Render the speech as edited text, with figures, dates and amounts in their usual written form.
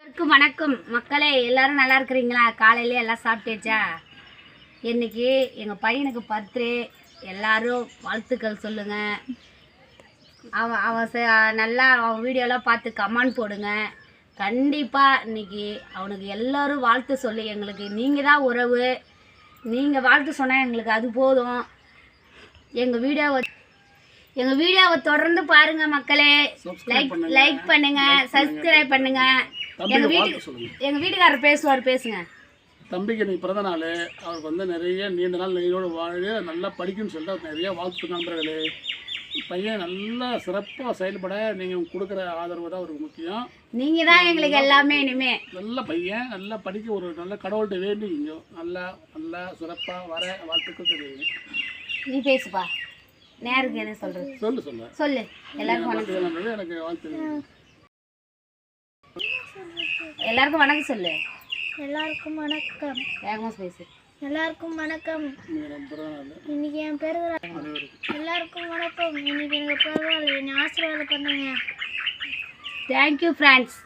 எல்லாருக்கும் வணக்கம் மக்களே, எல்லாரும் நல்லா இருக்கிறீங்களா? காலையிலே எல்லாம் சாப்பிட்டேச்சா? இன்னைக்கு எங்கள் பையனுக்கு பர்த்டே. எல்லாரும் வாழ்த்துக்கள் சொல்லுங்கள். அவன் நல்லா அவன் வீடியோலாம் பார்த்து கமெண்ட் போடுங்க. கண்டிப்பாக இன்னைக்கு அவனுக்கு எல்லோரும் வாழ்த்து சொல்லி எங்களுக்கு நீங்கள் தான் உறவு. நீங்கள் வாழ்த்து சொன்னால் எங்களுக்கு அது போதும். எங்கள் வீடியோவை தொடர்ந்து பாருங்க மக்களே. லைக் பண்ணுங்க, சப்ஸ்கிரைப் பண்ணுங்க. எங்க வீட்டுக்காரர் பேசுங்க. தம்பிக்கு இன்னைக்கு பிறந்த நாள். அவருக்கு வந்து நிறைய நீண்ட நாள் நெய்யோடு வாழ நல்லா படிக்குன்னு சொல்லிட்டு அவர் நிறைய வாழ்த்து நண்பர்களே. பையன் நல்லா சிறப்பாக செயல்பட நீங்கள் கொடுக்குற ஆதரவு தான் அவருக்கு முக்கியம். நீங்கள் தான் எங்களுக்கு எல்லாமே. இனிமே நல்ல பையன் நல்லா படிக்க ஒரு நல்ல கடவுள்கிட்ட வேண்டிங்க. நல்லா நல்லா சிறப்பாக வர வாழ்த்துக்கள் தெரியுங்க. நீ பேசுப்பா. நேருக்கு என்ன சொல்கிறது? சொல்லு. எல்லாருக்கும் வணக்கம். எனக்கு வாழ்த்து. எல்லாருக்கும் வணக்கம் சொல்லு. எல்லாருக்கும் வணக்கம். வேகமாக பேசு. எல்லாருக்கும் வணக்கம். இன்னைக்கு என் பேர் எல்லாருக்கும் வணக்கம். இன்னைக்கு எனக்கு பிறந்தநாள். என்னை ஆசீர்வாதம் பண்ணுங்க. Thank you friends.